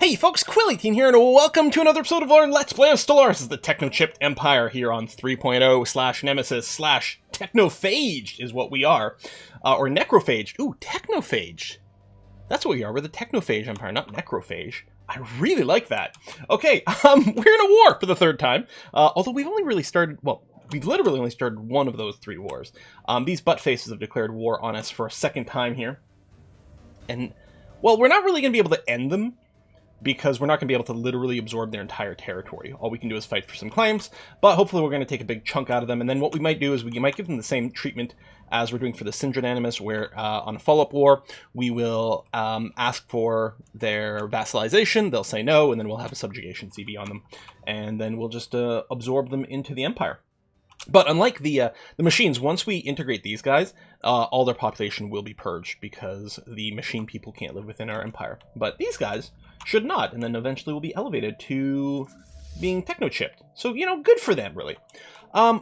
Hey folks, Quill18 here, and welcome to another episode of our Let's Play of Stellaris. This is the Techno-Chipped Empire here on 3.0 / Nemesis / Technophage is what we are. Or Necrophage. Ooh, Technophage. That's what we are. We're the Technophage Empire, not Necrophage. I really like that. Okay, we're in a war for the third time. Although we've only really started, well, we've literally only started one of those 3 wars. These butt faces have declared war on us for a second time here. And, well, we're not really going to be able to end them, because we're not going to be able to literally absorb their entire territory. All we can do is fight for some claims, but hopefully we're going to take a big chunk out of them, and then what we might do is we might give them the same treatment as we're doing for the Syndred Animus, where on a follow-up war, we will ask for their vassalization, they'll say no, and then we'll have a subjugation CB on them, and then we'll just absorb them into the Empire. But unlike the machines, once we integrate these guys, all their population will be purged, because the machine people can't live within our empire. But these guys should not, and then eventually will be elevated to being techno-chipped. So, you know, good for them, really.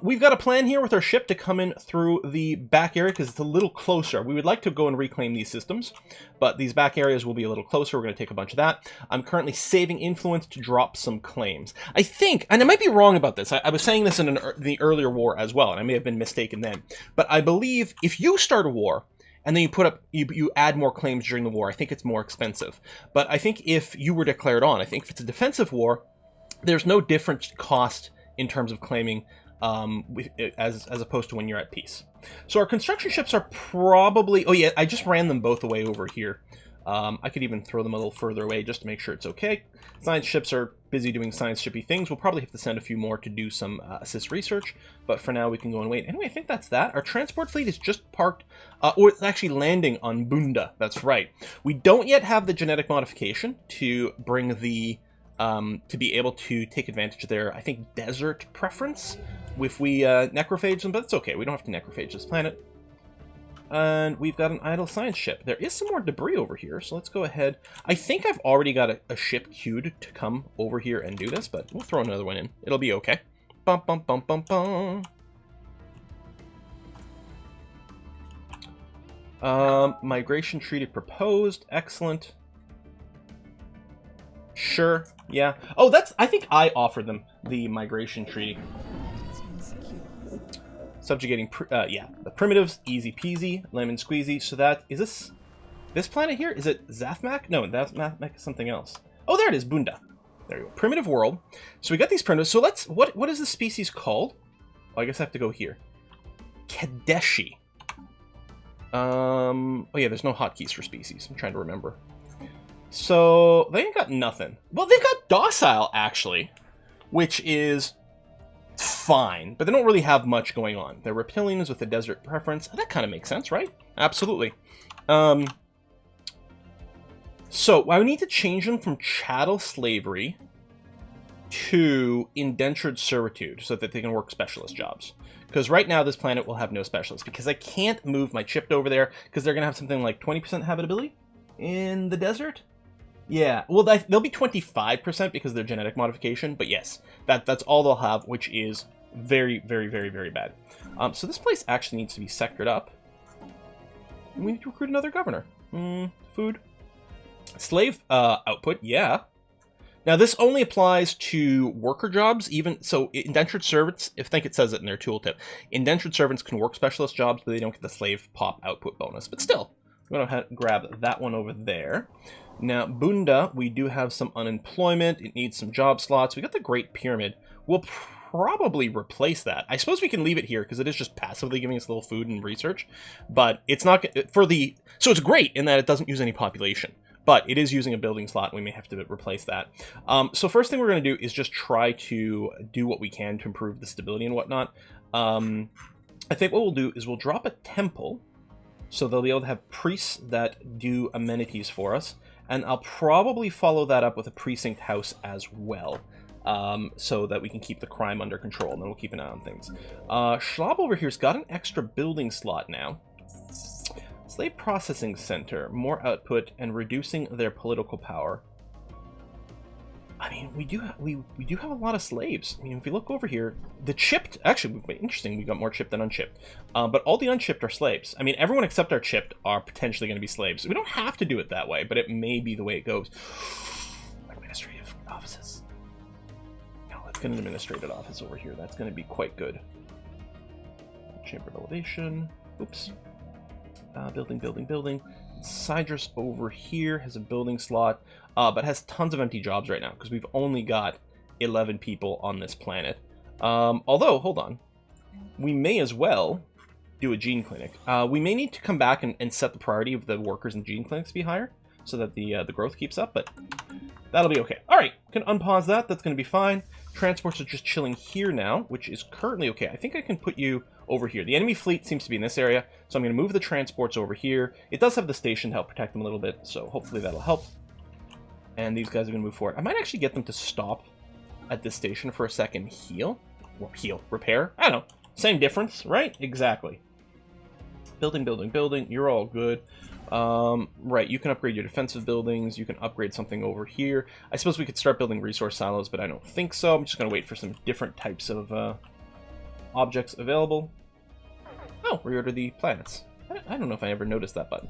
We've got a plan here with our ship to come in through the back area, because it's a little closer. We would like to go and reclaim these systems, but these back areas will be a little closer. We're going to take a bunch of that. I'm currently saving influence to drop some claims. I think, and I might be wrong about this, I was saying this in the earlier war as well, and I may have been mistaken then, but I believe if you start a war, and then you put up, you add more claims during the war, I think it's more expensive. But I think if you were declared on, I think if it's a defensive war, there's no different cost in terms of claiming as opposed to when you're at peace. So our construction ships are probably, oh yeah, I just ran them both away over here. I could even throw them a little further away just to make sure it's okay. Science ships are busy doing science shippy things. We'll probably have to send a few more to do some assist research, but for now we can go and wait. Anyway, I think that's that. Our transport fleet is just parked, or it's actually landing on Bunda. That's right. We don't yet have the genetic modification to bring the, to be able to take advantage of their, I think, desert preference if we necrophage them, but it's okay. We don't have to necrophage this planet. And we've got an idle science ship. There is some more debris over here, so let's go ahead. I think I've already got a ship queued to come over here and do this, but we'll throw another one in. It'll be okay. Bum, bum, bum, bum, bum. Migration treaty proposed. Excellent. Sure. Yeah. Oh, I think I offered them the migration treaty. Subjugating, yeah, the primitives, easy peasy, lemon squeezy. So that, is this planet here? Is it Zathmak? No, Zathmak is something else. Oh, there it is, Bunda. There you go, primitive world. So we got these primitives. So let's, what is the species called? Oh, I guess I have to go here. Kadeshi. Oh yeah, there's no hotkeys for species. I'm trying to remember. So they ain't got nothing. Well, they've got docile, actually, which is fine, but they don't really have much going on. They're reptilians with a desert preference. That kind of makes sense, right? Absolutely. So I need to change them from chattel slavery to indentured servitude so that they can work specialist jobs. Because right now this planet will have no specialists, because I can't move my chipped over there because they're going to have something like 20% habitability in the desert. Yeah, well, they'll be 25% because of their genetic modification, but yes, that's all they'll have, which is very, very, very, very bad. So this place actually needs to be sectored up. We need to recruit another governor. Food. Slave output, yeah. Now, this only applies to worker jobs, even, so indentured servants, I think it says it in their tooltip, indentured servants can work specialist jobs, but they don't get the slave pop output bonus. But still, I'm going to grab that one over there. Now, Bunda, we do have some unemployment. It needs some job slots. We got the Great Pyramid. We'll probably replace that. I suppose we can leave it here because it is just passively giving us a little food and research. But it's not for the... So it's great in that it doesn't use any population. But it is using a building slot. We may have to replace that. So first thing we're going to do is just try to do what we can to improve the stability and whatnot. I think what we'll do is we'll drop a temple. So they'll be able to have priests that do amenities for us. And I'll probably follow that up with a precinct house as well, so that we can keep the crime under control, and then we'll keep an eye on things. Schlob over here's got an extra building slot now. Slave Processing Center, more output, and reducing their political power. I mean, we do have a lot of slaves. I mean, if you look over here, the chipped, actually, interesting, we got more chipped than unchipped. But all the unchipped are slaves. I mean, everyone except our chipped are potentially going to be slaves. We don't have to do it that way, but it may be the way it goes. administrative offices. No, let's get an administrative office over here. That's going to be quite good. Chamber of Elevation. Oops. Building. Sidrus over here has a building slot, but has tons of empty jobs right now because we've only got 11 people on this planet. Although, hold on. We may as well do a gene clinic. We may need to come back and set the priority of the workers in gene clinics to be higher so that the growth keeps up, but that'll be okay. All right, can unpause that. That's going to be fine. Transports are just chilling here now, which is currently okay. I think I can put you over here. The enemy fleet seems to be in this area, so I'm going to move the transports over here. It does have the station to help protect them a little bit, so hopefully that'll help. And these guys are going to move forward. I might actually get them to stop at this station for a second. Heal? Or heal. Repair? I don't know. Same difference, right? Exactly. Building. You're all good. Right, you can upgrade your defensive buildings. You can upgrade something over here. I suppose we could start building resource silos, but I don't think so. I'm just going to wait for some different types of objects available. Oh, reorder the planets. I don't know if I ever noticed that button.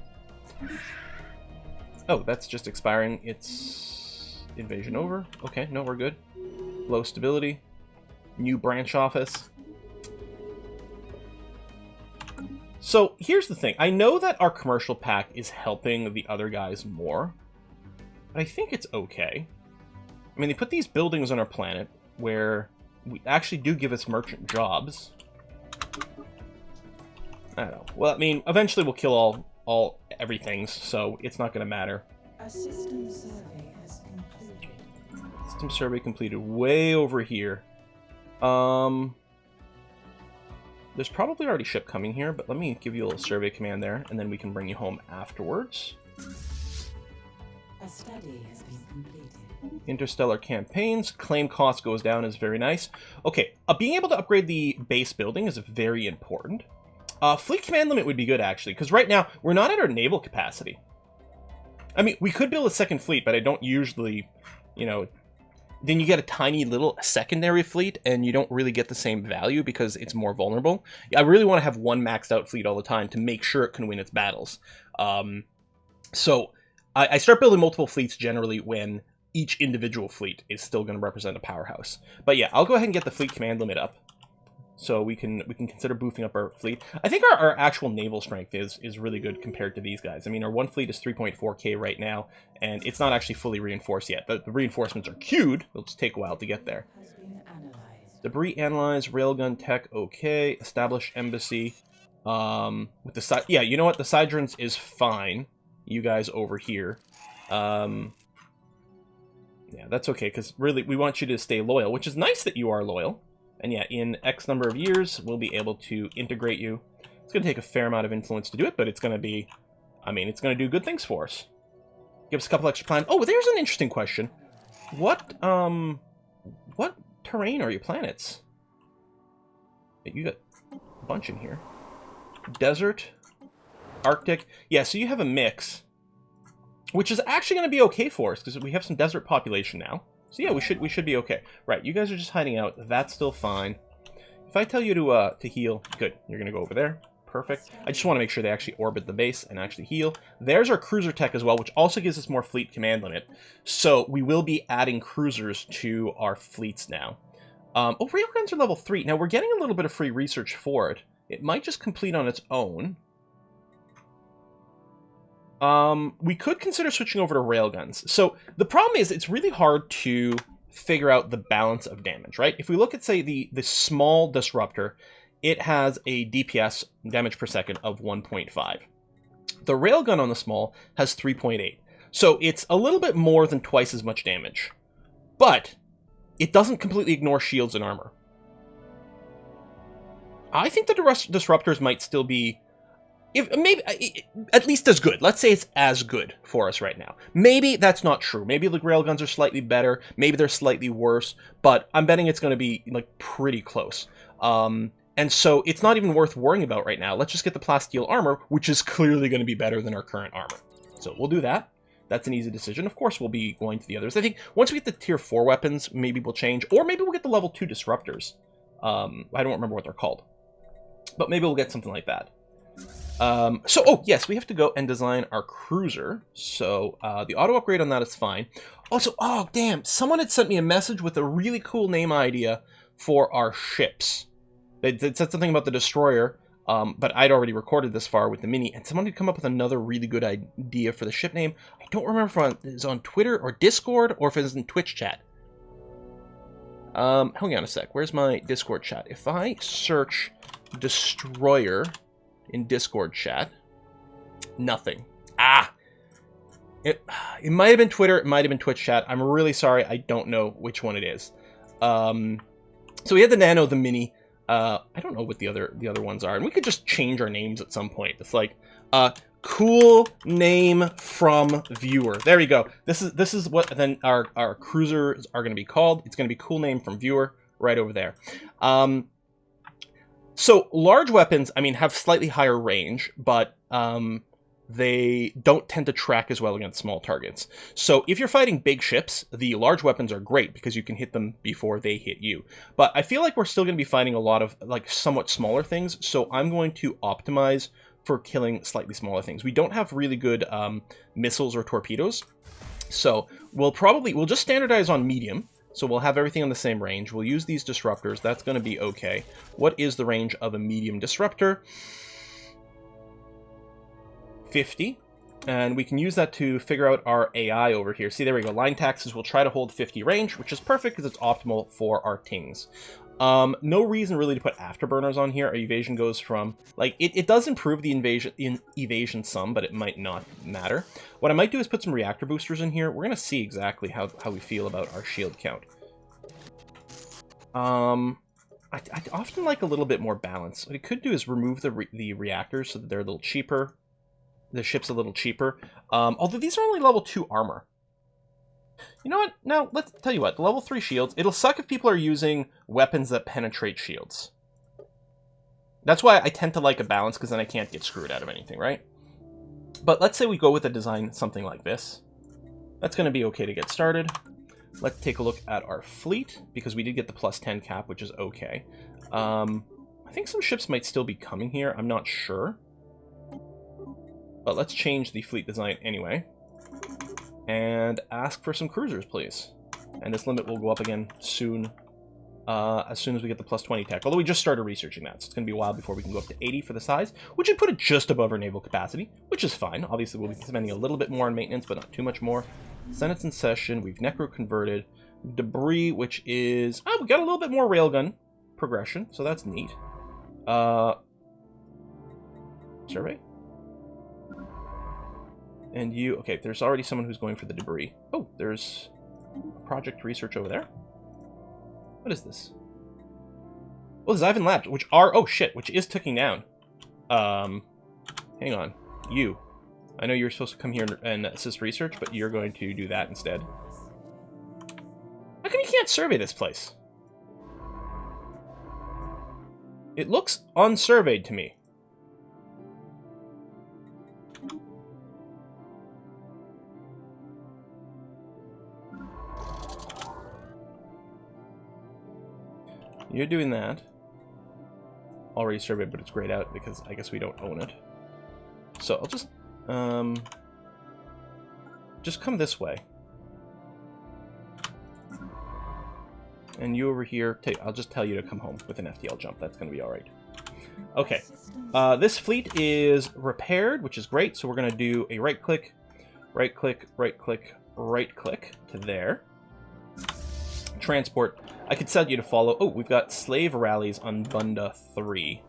Oh, that's just expiring. It's invasion over. Okay, no, we're good. Low stability. New branch office. So here's the thing. I know that our commercial pack is helping the other guys more, but I think it's okay. I mean, they put these buildings on our planet where we actually do give us merchant jobs. I don't know. Well, I mean, eventually we'll kill all everything, so it's not going to matter. A system survey has concluded. System survey completed way over here. There's probably already ship coming here, but let me give you a little survey command there, and then we can bring you home afterwards. A study has been completed. Interstellar campaigns. Claim cost goes down is very nice. Okay, being able to upgrade the base building is very important. Fleet command limit would be good, actually, because right now, we're not at our naval capacity. I mean, we could build a second fleet, but I don't usually, you know... Then you get a tiny little secondary fleet, and you don't really get the same value because it's more vulnerable. I really want to have one maxed out fleet all the time to make sure it can win its battles. So I start building multiple fleets generally when each individual fleet is still going to represent a powerhouse. But yeah, I'll go ahead and get the fleet command limit up, so we can consider boofing up our fleet. I think our actual naval strength is really good compared to these guys. I mean, our one fleet is 3.4k right now, and it's not actually fully reinforced yet. The reinforcements are queued. It'll just take a while to get there. Has been analyzed. Debris analyzed, railgun tech, okay. Establish embassy. With the yeah, you know what? The Sidrans is fine. You guys over here. Yeah, that's okay, because really, we want you to stay loyal, which is nice that you are loyal. And yeah, in X number of years, we'll be able to integrate you. It's going to take a fair amount of influence to do it, but it's going to be... I mean, it's going to do good things for us. Give us a couple extra planets. Oh, there's an interesting question. What terrain are your planets? You got a bunch in here. Desert, Arctic. Yeah, so you have a mix, which is actually going to be okay for us, because we have some desert population now. So yeah, we should be okay. Right, you guys are just hiding out. That's still fine. If I tell you to heal, good. You're gonna go over there. Perfect. I just want to make sure they actually orbit the base and actually heal. There's our cruiser tech as well, which also gives us more fleet command limit. So we will be adding cruisers to our fleets now. Oh, railguns are level 3. Now we're getting a little bit of free research for it. It might just complete on its own. We could consider switching over to railguns. So the problem is it's really hard to figure out the balance of damage, right? If we look at, say, the small disruptor, it has a DPS, damage per second, of 1.5. The railgun on the small has 3.8. So it's a little bit more than twice as much damage. But it doesn't completely ignore shields and armor. I think the disruptors might still be... maybe at least as good. Let's say it's as good for us right now. Maybe that's not true. Maybe the railguns are slightly better. Maybe they're slightly worse. But I'm betting it's going to be like pretty close. And so it's not even worth worrying about right now. Let's just get the plasteel armor, which is clearly going to be better than our current armor. So we'll do that. That's an easy decision. Of course, we'll be going to the others. I think once we get the tier 4 weapons, maybe we'll change. Or maybe we'll get the level 2 disruptors. I don't remember what they're called. But maybe we'll get something like that. Oh, yes, we have to go and design our cruiser. So the auto upgrade on that is fine. Also, oh, damn, someone had sent me a message with a really cool name idea for our ships. They said something about the destroyer, but I'd already recorded this far with the mini, and someone had come up with another really good idea for the ship name. I don't remember if it was on Twitter or Discord, or if it was in Twitch chat. Hang on a sec. Where's my Discord chat? If I search destroyer in Discord chat, nothing. It might have been Twitter, it might have been Twitch chat. I'm really sorry, I don't know which one it is. So we had the Nano, the Mini. I don't know what the other ones are, and we could just change our names at some point. It's like cool name from viewer. There we go. This is what then our cruisers are going to be called. It's going to be cool name from viewer right over there. So large weapons, I mean, have slightly higher range, but they don't tend to track as well against small targets. So if you're fighting big ships, the large weapons are great because you can hit them before they hit you. But I feel like we're still going to be fighting a lot of like somewhat smaller things, so I'm going to optimize for killing slightly smaller things. We don't have really good missiles or torpedoes, so we'll just standardize on medium. So we'll have everything on the same range. We'll use these disruptors. That's going to be okay. What is the range of a medium disruptor? 50. And we can use that to figure out our AI over here. See, there we go. Line taxes will try to hold 50 range, which is perfect because it's optimal for our tings. No reason really to put afterburners on here. Our evasion goes from, like, it does improve the evasion some, but it might not matter. What I might do is put some reactor boosters in here. We're going to see exactly how we feel about our shield count. I often like a little bit more balance. What I could do is remove the reactors so that they're a little cheaper. The ship's a little cheaper. Although these are only level 2 armor. You know what? No, let's tell you what. The level 3 shields, it'll suck if people are using weapons that penetrate shields. That's why I tend to like a balance, because then I can't get screwed out of anything, right? But let's say we go with a design something like this. That's going to be okay to get started. Let's take a look at our fleet, because we did get the plus 10 cap, which is okay. I think some ships might still be coming here. I'm not sure. But let's change the fleet design anyway. And ask for some cruisers, please. And this limit will go up again soon, as soon as we get the plus 20 tech. Although we just started researching that, so it's going to be a while before we can go up to 80 for the size, which would put it just above our naval capacity, which is fine. Obviously, we'll be spending a little bit more on maintenance, but not too much more. Senate's in session. We've necro converted. Debris, which is... Oh, we got a little bit more railgun progression, so that's neat. Survey? And you... Okay, there's already someone who's going for the debris. Oh, there's project research over there. What is this? Oh, the Zyvan Labs, which are... Oh, shit, which is ticking down. Hang on. You. I know you're supposed to come here and assist research, but you're going to do that instead. How come you can't survey this place? It looks unsurveyed to me. You're doing that. Already surveyed, but it's grayed out because I guess we don't own it. So I'll just come this way. And you over here, I'll just tell you to come home with an FTL jump. That's going to be all right. Okay. This fleet is repaired, which is great. So we're going to do a right-click, right-click, right-click, right-click to there. Transport. I could set you to follow. Oh, we've got slave rallies on Bunda 3.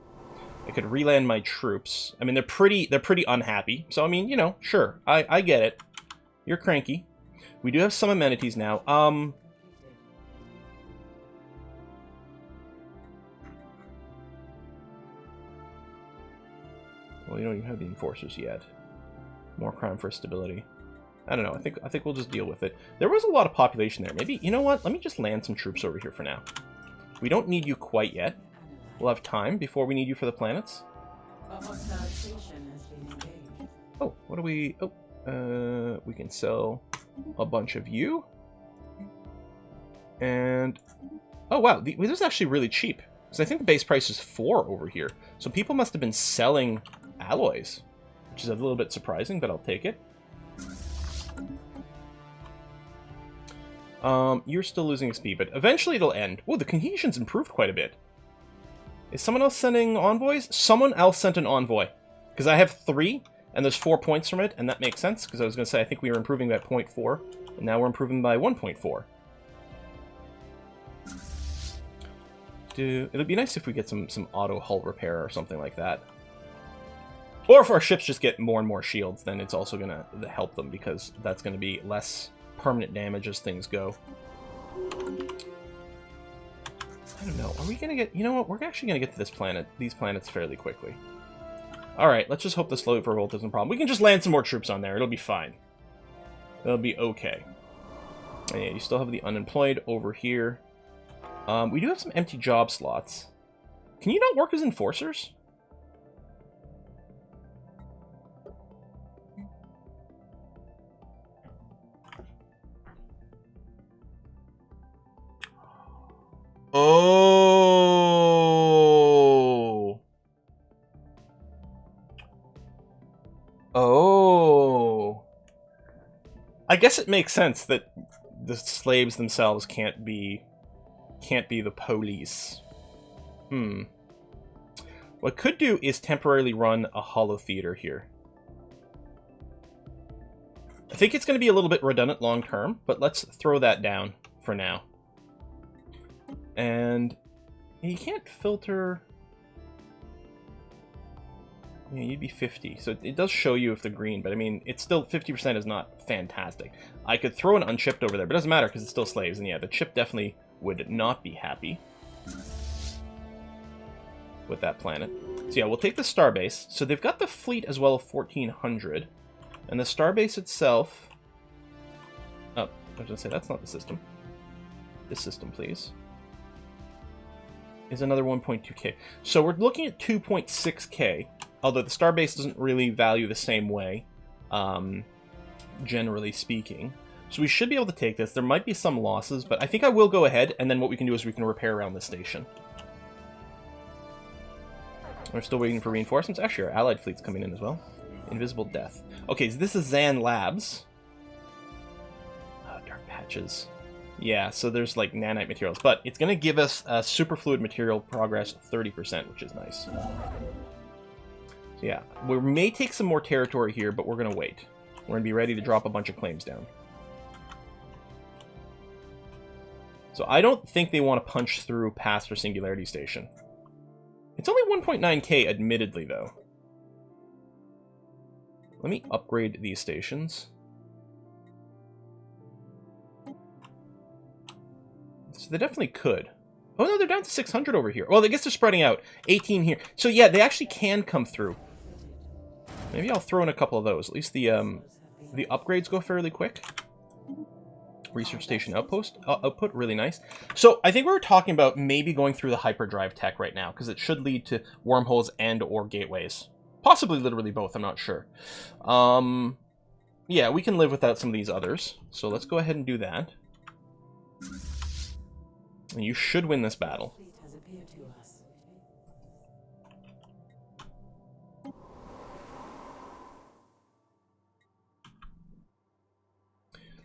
I could reland my troops. I mean, they're pretty unhappy. So, I mean, you know, sure. I get it. You're cranky. We do have some amenities now. Well, you don't even have the enforcers yet. More crime for stability. I don't know. I think we'll just deal with it. There was a lot of population there. Maybe, you know what? Let me just land some troops over here for now. We don't need you quite yet. We'll have time before we need you for the planets. Oh, what do we... Oh, we can sell a bunch of you. And... Oh, wow. This is actually really cheap. Because I think the base price is 4 over here. So people must have been selling alloys, which is a little bit surprising, but I'll take it. You're still losing XP, but eventually it'll end. Whoa, the cohesion's improved quite a bit. Is someone else sending envoys? Someone else sent an envoy. Because I have 3, and there's 4 points from it, and that makes sense, because I was going to say I think we were improving by 0.4, and now we're improving by 1.4. It'll be nice if we get some auto hull repair or something like that. Or if our ships just get more and more shields, then it's also going to help them, because that's going to be less permanent damage as things go. I don't know. Are we going to get... You know what? We're actually going to get to these planets fairly quickly. Alright, let's just hope the slow revolt isn't a problem. We can just land some more troops on there. It'll be fine. It'll be okay. And yeah, you still have the unemployed over here. We do have some empty job slots. Can you not work as enforcers? Oh. Oh. I guess it makes sense that the slaves themselves can't be the police. What I could do is temporarily run a holo theater here. I think it's going to be a little bit redundant long term, but let's throw that down for now. And you can't filter... Yeah, you'd be 50. So it does show you if they're green, but I mean, it's still 50% is not fantastic. I could throw an unchipped over there, but it doesn't matter because it's still slaves. And yeah, the chip definitely would not be happy with that planet. So yeah, we'll take the starbase. So they've got the fleet as well of 1,400. And the starbase itself... Oh, I was going to say, that's not the system. This system, please. Is another 1.2k. So we're looking at 2.6k. Although the starbase doesn't really value the same way, generally speaking. So we should be able to take this. There might be some losses, but I think I will go ahead, and then what we can do is we can repair around the station. We're still waiting for reinforcements. Actually, our allied fleet's coming in as well. Invisible Death. Okay, so this is Zan Labs. Oh, dark patches. Yeah, so there's like nanite materials, but it's going to give us superfluid material progress 30%, which is nice. So yeah, we may take some more territory here, but we're going to wait. We're going to be ready to drop a bunch of claims down. So I don't think they want to punch through past our Singularity Station. It's only 1.9k, admittedly, though. Let me upgrade these stations. So they definitely could. Oh no, they're down to 600 over here. Well, I guess they're spreading out. 18 here. So yeah, they actually can come through. Maybe I'll throw in a couple of those. At least the upgrades go fairly quick. Research station output, really nice. So I think we were talking about maybe going through the hyperdrive tech right now, because it should lead to wormholes and or gateways. Possibly literally both, I'm not sure. Yeah, we can live without some of these others. So let's go ahead and do that. And you should win this battle.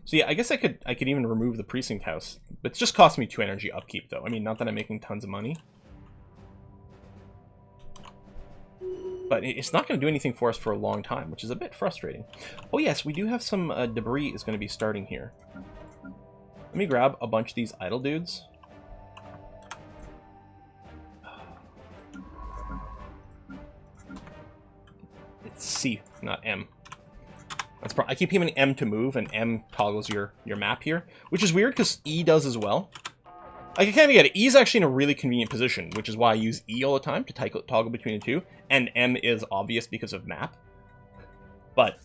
So yeah, I guess I could even remove the precinct house. It's just cost me 2 energy upkeep though. I mean, not that I'm making tons of money. But it's not going to do anything for us for a long time, which is a bit frustrating. Oh yes, we do have some debris is going to be starting here. Let me grab a bunch of these idle dudes. It's C, not M. That's I keep hitting M to move, and M toggles your map here, which is weird because E does as well. I kind of get it. E is actually in a really convenient position, which is why I use E all the time to toggle between the two, and M is obvious because of map. But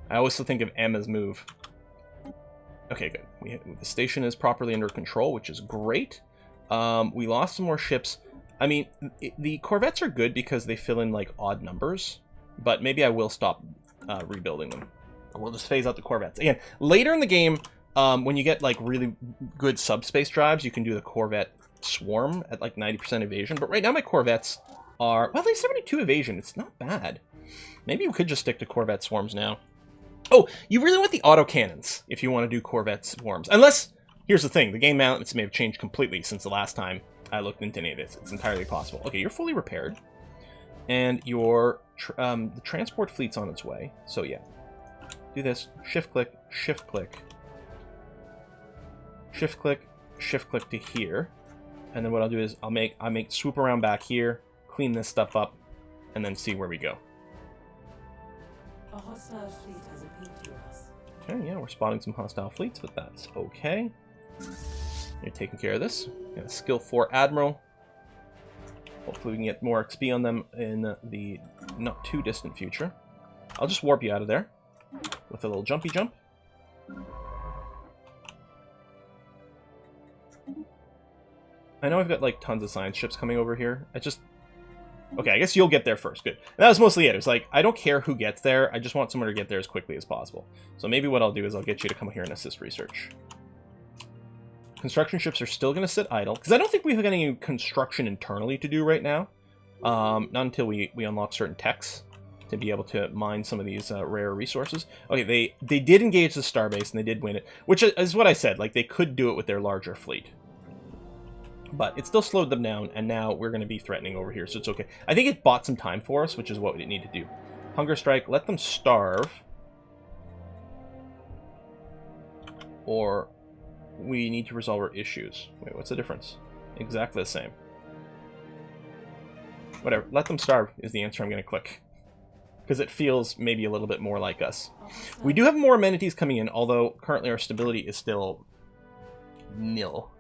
I always still think of M as move. Okay, good. The station is properly under control, which is great. We lost some more ships. I mean, the corvettes are good because they fill in like odd numbers, but maybe I will stop rebuilding them. We'll just phase out the corvettes. Again, later in the game, when you get like really good subspace drives, you can do the corvette swarm at like 90% evasion. But right now my corvettes are, well, they have 72 evasion. It's not bad. Maybe we could just stick to Corvette swarms now. Oh, you really want the autocannons if you want to do Corvette swarms. Unless, here's the thing, the game balance may have changed completely since the last time I looked into any of this. It's entirely possible. Okay, you're fully repaired. And your the transport fleet's on its way. So yeah, do this. Shift click, shift click, shift click, shift click to here. And then what I'll do is I'll make swoop around back here, clean this stuff up, and then see where we go. A hostile fleet has appeared to us. Okay, yeah, we're spotting some hostile fleets, but that's okay. You're taking care of this. Got a skill 4 Admiral. Hopefully we can get more XP on them in the not too distant future. I'll just warp you out of there with a little jumpy jump. I know I've got like tons of science ships coming over here. Okay, I guess you'll get there first. Good. And that was mostly it. It was like, I don't care who gets there. I just want someone to get there as quickly as possible. So maybe what I'll do is I'll get you to come here and assist research. Construction ships are still going to sit idle, because I don't think we've got any construction internally to do right now. Not until we unlock certain techs to be able to mine some of these rare resources. Okay, they did engage the starbase, and they did win it, which is what I said. Like, they could do it with their larger fleet. But it still slowed them down, and now we're going to be threatening over here, so it's okay. I think it bought some time for us, which is what we need to do. Hunger strike, let them starve. Or we need to resolve our issues. Wait, what's the difference? Exactly the same. Whatever, let them starve is the answer I'm going to click. Because it feels maybe a little bit more like us. We do have more amenities coming in, although currently our stability is still nil.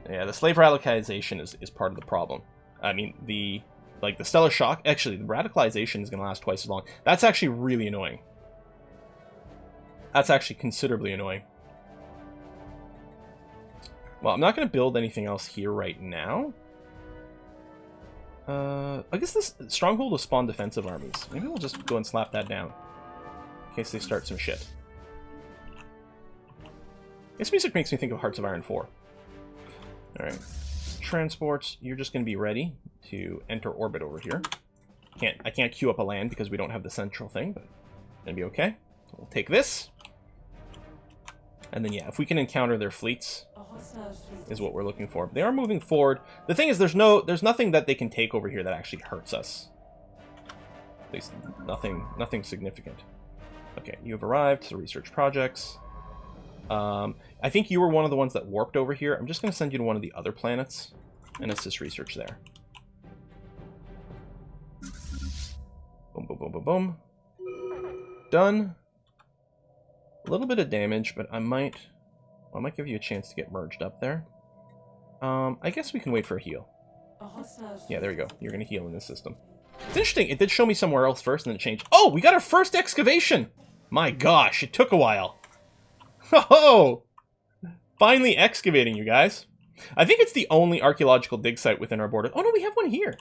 Yeah, the slave radicalization is part of the problem. I mean, the stellar shock, actually, the radicalization is going to last twice as long. That's actually really annoying. That's actually considerably annoying. Well, I'm not going to build anything else here right now. I guess this stronghold will spawn defensive armies. Maybe we'll just go and slap that down in case they start some shit. This music makes me think of Hearts of Iron 4. Alright. Transports, you're just going to be ready to enter orbit over here. I can't queue up a land because we don't have the central thing, but it's going to be okay. We'll take this. And then, yeah, if we can encounter their fleets, is what we're looking for. They are moving forward. The thing is, there's nothing that they can take over here that actually hurts us. At least nothing significant. Okay, you have arrived to research projects. I think you were one of the ones that warped over here. I'm just going to send you to one of the other planets and assist research there. Boom, boom, boom, boom, boom. Done. A little bit of damage, but I might give you a chance to get merged up there. I guess we can wait for a heal. Yeah, there we go. You're going to heal in this system. It's interesting. It did show me somewhere else first, and then it changed. Oh, we got our first excavation! My gosh, it took a while. Oh! Finally excavating, you guys. I think it's the only archaeological dig site within our border. Oh, no, we have one here.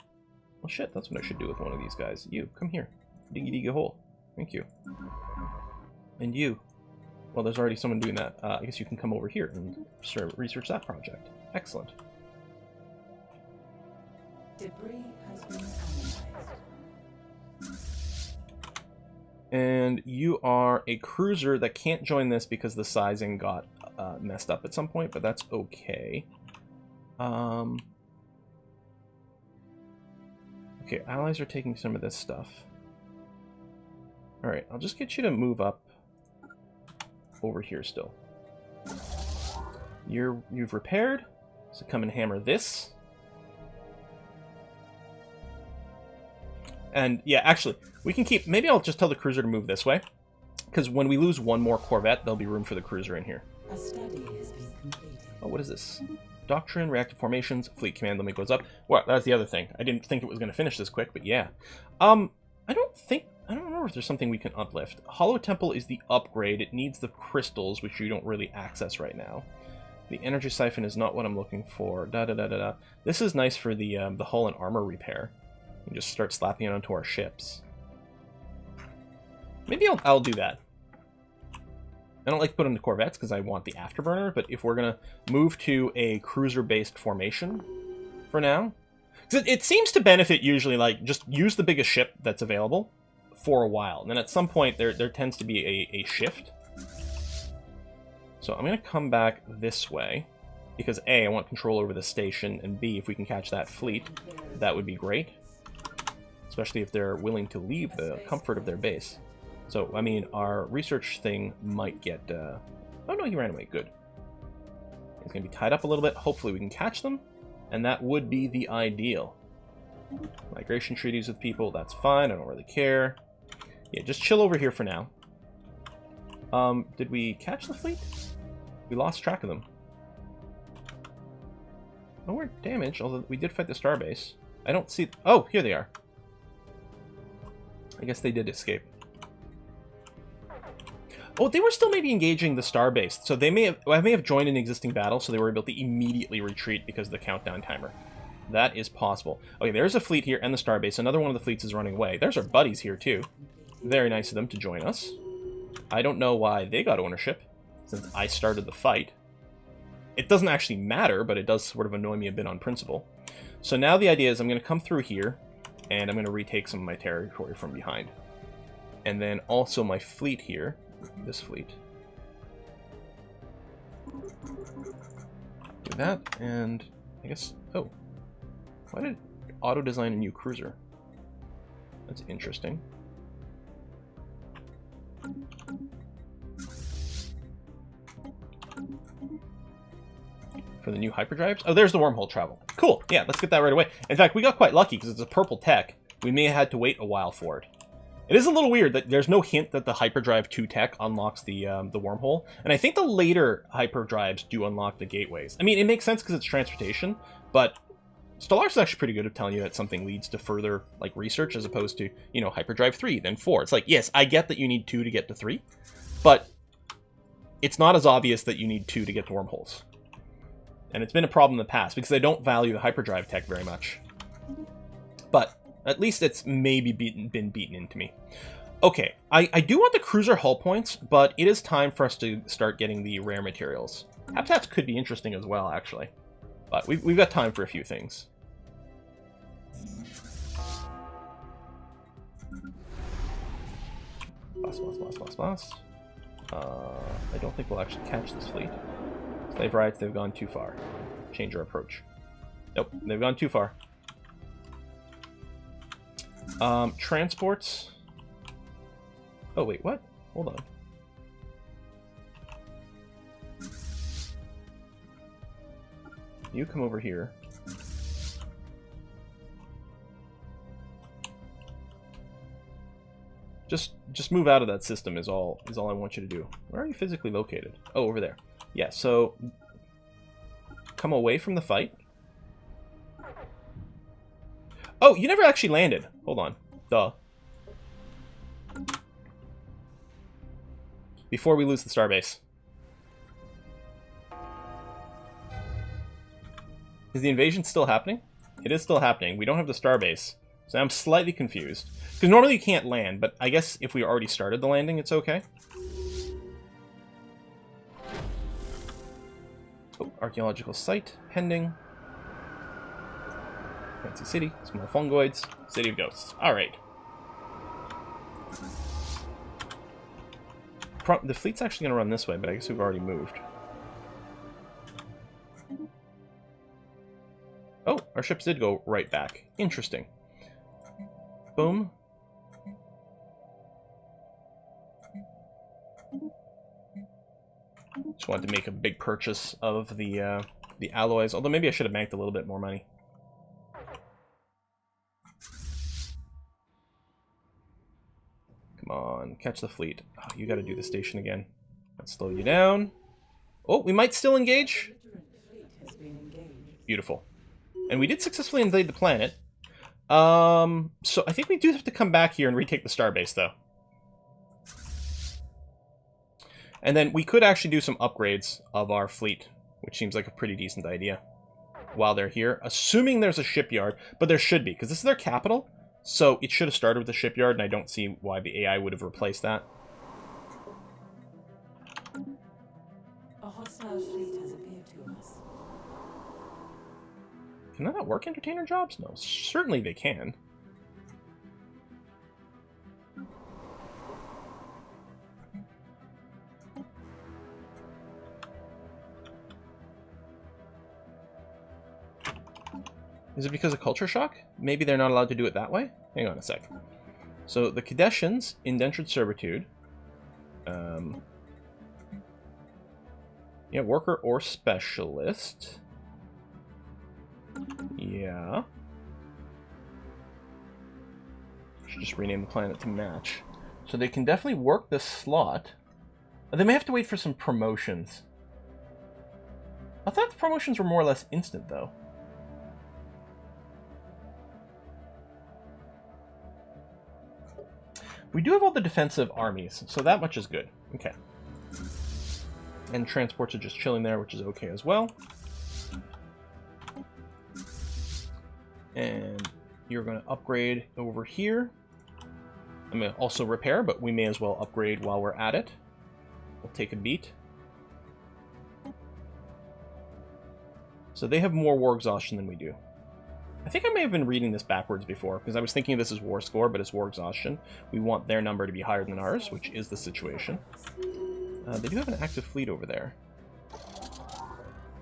Well, shit, that's what I should do with one of these guys. You, come here. Diggy diggy hole. Thank you. And you. Well, there's already someone doing that. I guess you can come over here and research that project. Excellent. Debris has been analyzed. And you are a cruiser that can't join this because the sizing got messed up at some point, but that's okay. Okay, allies are taking some of this stuff. Alright, I'll just get you to move up over here still. You've repaired, so come and hammer this. And yeah, actually, we can keep... Maybe I'll just tell the cruiser to move this way. Because when we lose one more Corvette, there'll be room for the cruiser in here. A study has been completed. Oh, what is this? Doctrine, reactive formations, fleet command limit goes up. Well, that's the other thing. I didn't think it was going to finish this quick, but yeah. I don't remember if there's something we can uplift. Hollow Temple is the upgrade. It needs the crystals, which you don't really access right now. The energy siphon is not what I'm looking for. Da-da-da-da-da. This is nice for the hull and armor repair. You can just start slapping it onto our ships. Maybe I'll do that. I don't like to put them to Corvettes because I want the afterburner, but if we're going to move to a cruiser-based formation for now... 'Cause it seems to benefit usually, like, just use the biggest ship that's available for a while. And then at some point, there tends to be a shift. So I'm going to come back this way, because A, I want control over the station, and B, if we can catch that fleet, that would be great. Especially if they're willing to leave the comfort of their base. So, I mean, our research thing might get... Oh no, he ran away. Good. He's going to be tied up a little bit. Hopefully we can catch them. And that would be the ideal. Migration treaties with people, that's fine. I don't really care. Yeah, just chill over here for now. Did we catch the fleet? We lost track of them. No, we're damaged, although we did fight the starbase. I don't see... Oh, here they are. I guess they did escape. Oh, they were still maybe engaging the starbase, so they may have joined an existing battle, so they were able to immediately retreat because of the countdown timer. That is possible. Okay, there's a fleet here and the starbase. Another one of the fleets is running away. There's our buddies here, too. Very nice of them to join us. I don't know why they got ownership, since I started the fight. It doesn't actually matter, but it does sort of annoy me a bit on principle. So now the idea is I'm going to come through here, and I'm going to retake some of my territory from behind. And then also my fleet here. This fleet. Do that, and I guess... Oh. Why did it auto-design a new cruiser? That's interesting. For the new hyperdrives? Oh, there's the Wormhole Travel. Cool, yeah, let's get that right away. In fact, we got quite lucky because it's a purple tech. We may have had to wait a while for it. It is a little weird that there's no hint that the Hyperdrive 2 tech unlocks the wormhole, and I think the later hyperdrives do unlock the gateways. I mean, it makes sense because it's transportation, but Stellaris is actually pretty good at telling you that something leads to further like research as opposed to, you know, Hyperdrive 3, then 4. It's like, yes, I get that you need 2 to get to 3, but it's not as obvious that you need 2 to get to wormholes. And it's been a problem in the past because I don't value the Hyperdrive tech very much. But at least it's maybe been beaten into me. Okay, I do want the cruiser hull points, but it is time for us to start getting the rare materials. Habitats could be interesting as well, actually. But we've got time for a few things. Boss. I don't think we'll actually catch this fleet. Slave riots, they've gone too far. Change our approach. Nope, they've gone too far. Transports. Oh, wait, what? Hold on. You come over here. Just move out of that system is all I want you to do. Where are you physically located? Oh, over there. Yeah, so come away from the fight. Oh, you never actually landed. Hold on. Duh. Before we lose the starbase. Is the invasion still happening? It is still happening. We don't have the starbase. So I'm slightly confused. Because normally you can't land, but I guess if we already started the landing, it's okay. Oh, archaeological site, pending. Fancy city, small fungoids, city of ghosts. Alright. The fleet's actually going to run this way, but I guess we've already moved. Oh, our ships did go right back. Interesting. Boom. Just wanted to make a big purchase of the alloys, although maybe I should have banked a little bit more money. Come on, catch the fleet. Oh, you got to do the station again. Let's slow you down. Oh, we might still engage. Beautiful. And we did successfully invade the planet. So I think we do have to come back here and retake the starbase, though. And then we could actually do some upgrades of our fleet, which seems like a pretty decent idea while they're here. Assuming there's a shipyard, but there should be, because this is their capital. So it should have started with the shipyard, and I don't see why the AI would have replaced that. A hostile fleet has appeared to us. Can that not work entertainer jobs? No, certainly they can. Is it because of culture shock? Maybe they're not allowed to do it that way? Hang on a sec. So the Cadetians, indentured servitude. Yeah, worker or specialist. Yeah. Should just rename the planet to match. So they can definitely work this slot. They may have to wait for some promotions. I thought the promotions were more or less instant, though. We do have all the defensive armies, so that much is good. Okay. And transports are just chilling there, which is okay as well. And you're going to upgrade over here. I'm going to also repair, but we may as well upgrade while we're at it. We'll take a beat. So they have more war exhaustion than we do. I think I may have been reading this backwards before, because I was thinking this is war score, but it's war exhaustion. We want their number to be higher than ours, which is the situation. They do have an active fleet over there.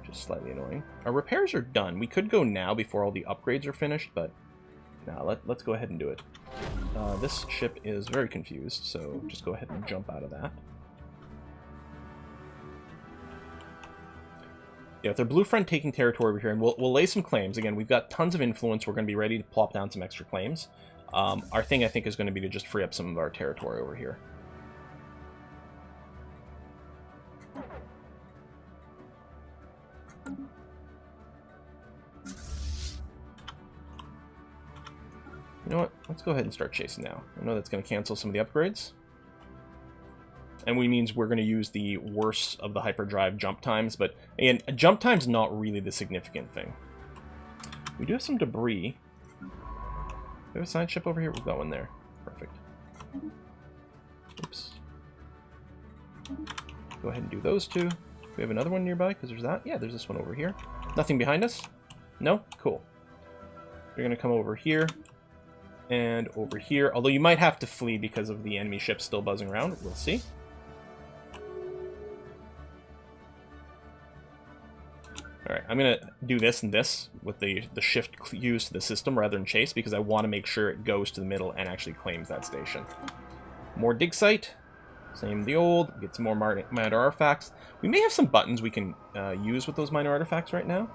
Just slightly annoying. Our repairs are done. We could go now before all the upgrades are finished, but no, let's go ahead and do it. This ship is very confused, so just go ahead and jump out of that. Yeah, if they're Blue Front taking territory over here, and we'll lay some claims. Again, we've got tons of influence. We're going to be ready to plop down some extra claims. Our thing, I think, is going to be to just free up some of our territory over here. You know what? Let's go ahead and start chasing now. I know that's going to cancel some of the upgrades. And we means we're going to use the worst of the hyperdrive jump times, but again, a jump time's not really the significant thing. We do have some debris. We have a science ship over here. We'll go in there. Perfect. Oops. Go ahead and do those two. Do we have another one nearby? Because there's that. Yeah, there's this one over here. Nothing behind us? No? Cool. You're going to come over here and over here. Although you might have to flee because of the enemy ships still buzzing around. We'll see. Alright, I'm going to do this and this with the shift used to the system rather than chase, because I want to make sure it goes to the middle and actually claims that station. More dig site. Same the old. Get some more minor artifacts. We may have some buttons we can use with those minor artifacts right now.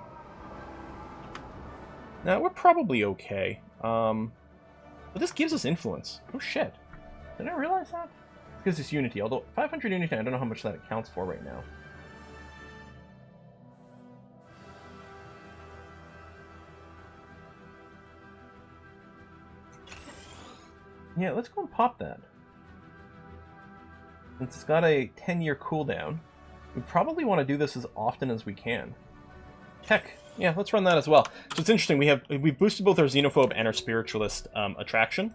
Now, we're probably okay. But this gives us influence. Oh shit. Did I realize that? It gives us unity, although 500 unity, I don't know how much that accounts for right now. Yeah, let's go and pop that. Since it's got a 10-year cooldown, we probably want to do this as often as we can. Heck, yeah, let's run that as well. So it's interesting, we've boosted both our Xenophobe and our Spiritualist attraction,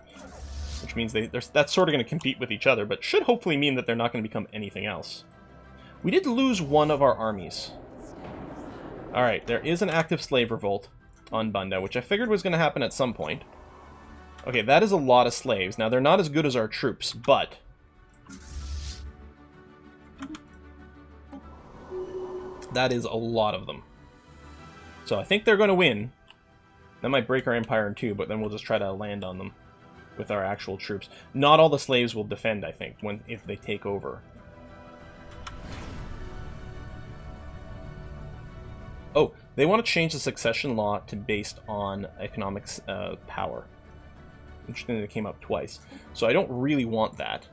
which means that's sort of going to compete with each other, but should hopefully mean that they're not going to become anything else. We did lose one of our armies. Alright, there is an active slave revolt on Bunda, which I figured was going to happen at some point. Okay, that is a lot of slaves. Now, they're not as good as our troops, but that is a lot of them. So I think they're going to win. That might break our empire in two, but then we'll just try to land on them with our actual troops. Not all the slaves will defend, I think, if they take over. Oh, they want to change the succession law to based on economic power. Interesting that it came up twice. So I don't really want that.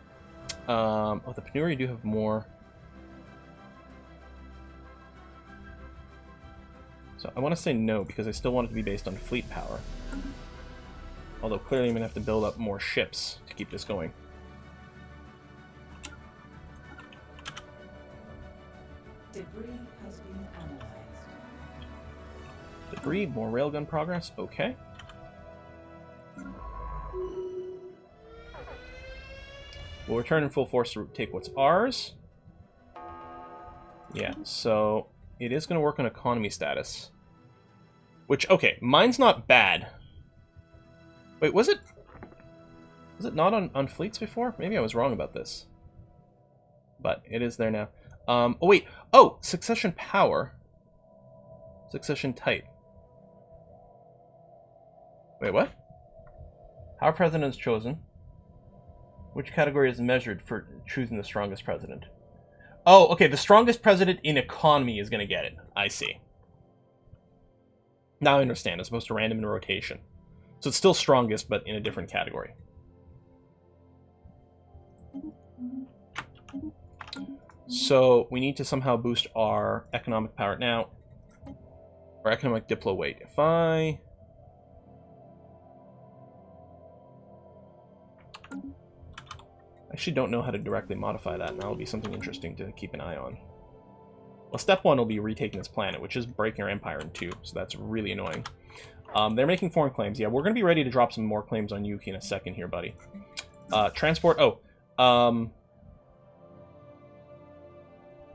Oh, the Penuri do have more. So I want to say no, because I still want it to be based on fleet power. Although clearly I'm going to have to build up more ships to keep this going. Debris has been analyzed. Debris, more railgun progress, okay. We'll return in full force to take what's ours. Yeah, so it is going to work on economy status. Which, okay, mine's not bad. Wait, was it not on fleets before? Maybe I was wrong about this. But it is there now. Oh, wait. Oh, succession power. Succession type. Wait, what? How president is chosen? Which category is measured for choosing the strongest president? Oh, okay, the strongest president in economy is going to get it. I see. Now I understand, as opposed to random in rotation. So it's still strongest, but in a different category. So we need to somehow boost our economic power. Now, our economic diplo weight. If I actually don't know how to directly modify that, and that'll be something interesting to keep an eye on. Well, step one will be retaking this planet, which is breaking our empire in two, so that's really annoying. They're making foreign claims. Yeah, we're going to be ready to drop some more claims on Yuki in a second here, buddy. Transport.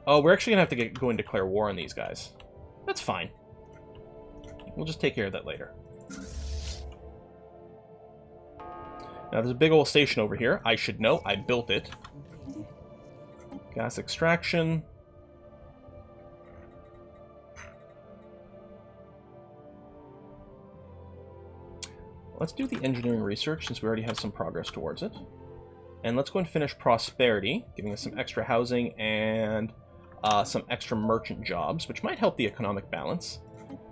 Oh, we're actually going to have to go and declare war on these guys. That's fine. We'll just take care of that later. Now, there's a big old station over here. I should know. I built it. Gas extraction. Let's do the engineering research, since we already have some progress towards it. And let's go and finish prosperity, giving us some extra housing and some extra merchant jobs, which might help the economic balance.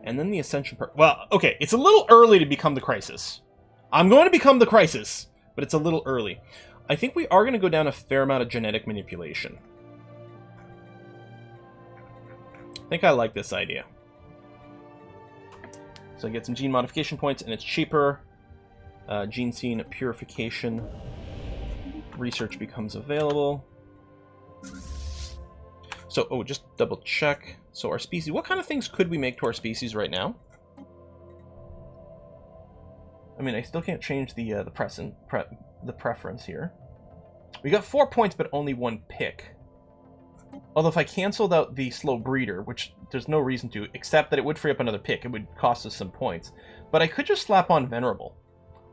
And then the ascension well, okay, it's a little early to become the crisis. I'm going to become the crisis, but it's a little early. I think we are going to go down a fair amount of genetic manipulation. I think I like this idea. So I get some gene modification points, and it's cheaper. Gene scene purification. Research becomes available. So, oh, just double check. So our species, what kind of things could we make to our species right now? I mean, I still can't change the preference here. We got 4 points, but only 1 pick. Although if I canceled out the slow breeder, which there's no reason to, except that it would free up another pick, it would cost us some points. But I could just slap on venerable,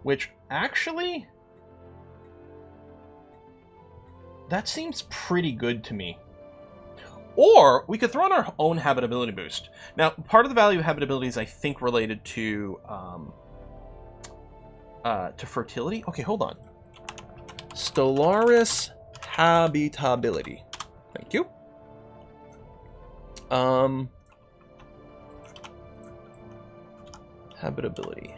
which actually, that seems pretty good to me. Or we could throw in our own habitability boost. Now, part of the value of habitability is, I think, related to fertility. Okay, hold on. Stellaris habitability. Thank you. Habitability.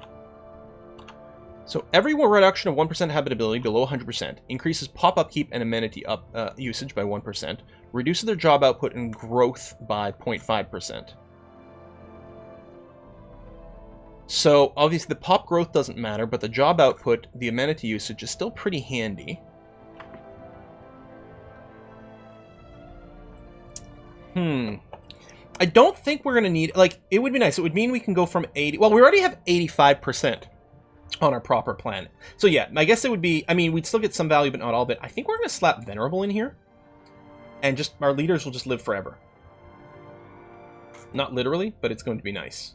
So every reduction of 1% habitability below 100% increases pop upkeep and amenity usage by 1%, reduces their job output and growth by 0.5%. So obviously the pop growth doesn't matter, but the job output, the amenity usage, is still pretty handy. I don't think we're going to need, like, it would be nice. It would mean we can go from 80, well, we already have 85% on our proper planet. So yeah, I guess it would be, I mean, we'd still get some value, but not all of it. I think we're going to slap Venerable in here, and just, our leaders will just live forever. Not literally, but it's going to be nice.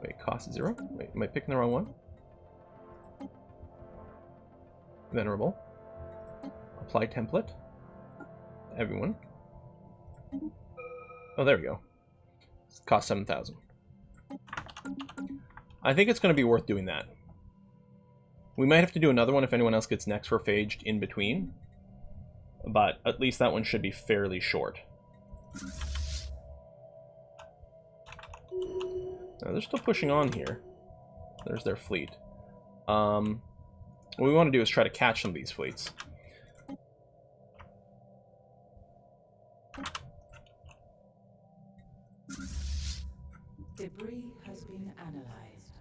Wait, cost 0? Wait, am I picking the wrong one? Venerable. Apply template. Everyone. Oh, there we go. Cost 7,000. I think it's going to be worth doing that. We might have to do another one if anyone else gets necrophaged in between. But at least that one should be fairly short. Now, they're still pushing on here. There's their fleet. What we want to do is try to catch some of these fleets. Debris has been analyzed.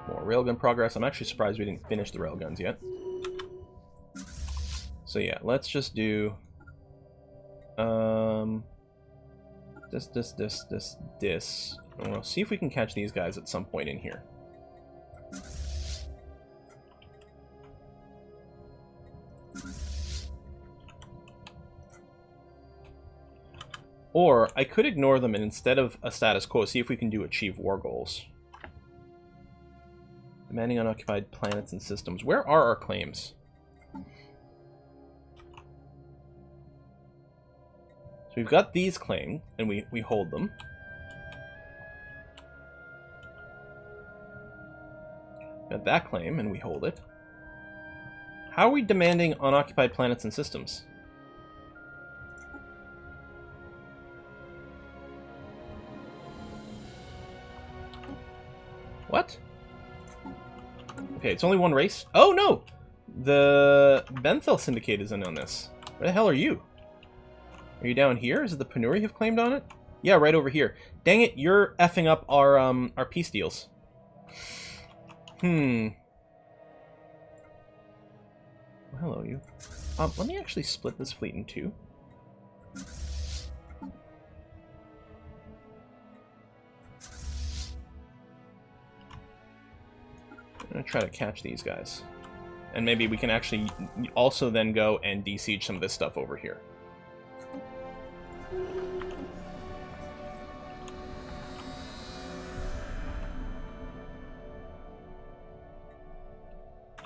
More railgun progress. I'm actually surprised we didn't finish the railguns yet. So yeah, let's just do this. And we'll see if we can catch these guys at some point in here. Or I could ignore them and instead of a status quo, see if we can do achieve war goals. Demanding unoccupied planets and systems. Where are our claims? So we've got these claimed, and we hold them. Got that claim, and we hold it. How are we demanding unoccupied planets and systems? What? Okay, it's only one race? Oh, no! The Benthel Syndicate is in on this. Where the hell are you? Are you down here? Is it the Penuri have claimed on it? Yeah, right over here. Dang it, you're effing up our peace deals. Well, hello, you. Let me actually split this fleet in two. I'm gonna try to catch these guys. And maybe we can actually also then go and de-siege some of this stuff over here.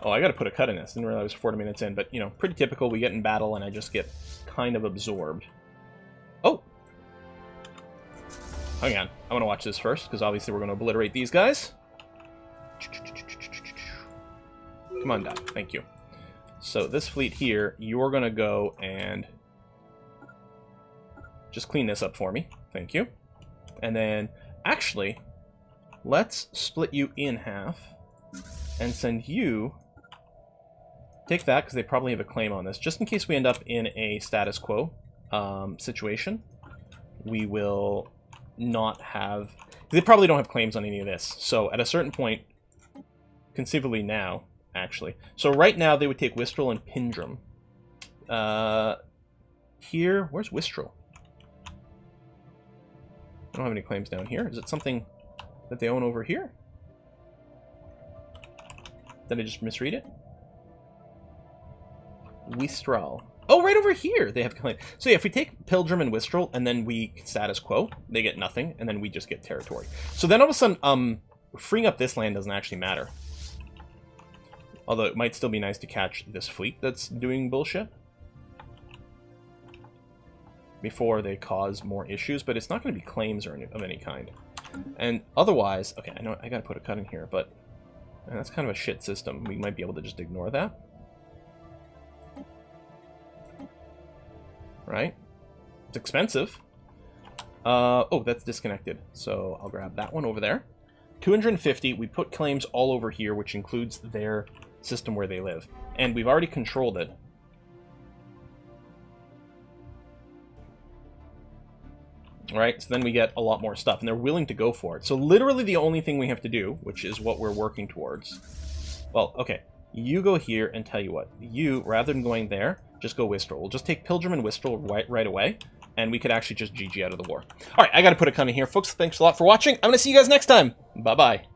Oh, I gotta put a cut in this. Didn't realize I was 40 minutes in, but, you know, pretty typical. We get in battle and I just get kind of absorbed. Oh! Hang on. I want to watch this first, because obviously we're going to obliterate these guys. Come on down. Thank you. So this fleet here, you're going to go and just clean this up for me. Thank you. And then, actually, let's split you in half and send you... Take that, because they probably have a claim on this. Just in case we end up in a status quo situation, we will not have... They probably don't have claims on any of this. So at a certain point, conceivably now, actually. So right now, they would take Wistral and Pindrum. Here, where's Wistral? I don't have any claims down here. Is it something that they own over here? Did I just misread it? Wistral. Oh, right over here they have claim. So yeah, if we take Pilgrim and Wistral and then we status quo, they get nothing, and then we just get territory. So then all of a sudden, freeing up this land doesn't actually matter. Although it might still be nice to catch this fleet that's doing bullshit before they cause more issues, but it's not going to be claims or of any kind. And otherwise, okay, I know I gotta put a cut in here, but that's kind of a shit system. We might be able to just ignore that. Right? It's expensive. Oh, that's disconnected. So I'll grab that one over there. 250, we put claims all over here, which includes their system where they live. And we've already controlled it. Right? So then we get a lot more stuff, and they're willing to go for it. So literally the only thing we have to do, which is what we're working towards... Well, okay. You go here, and tell you what. You, rather than going there, just go Wistral. We'll just take Pilgrim and Wistral right away, and we could actually just GG out of the war. Alright, I gotta put a cut in here, folks. Thanks a lot for watching. I'm gonna see you guys next time. Bye-bye.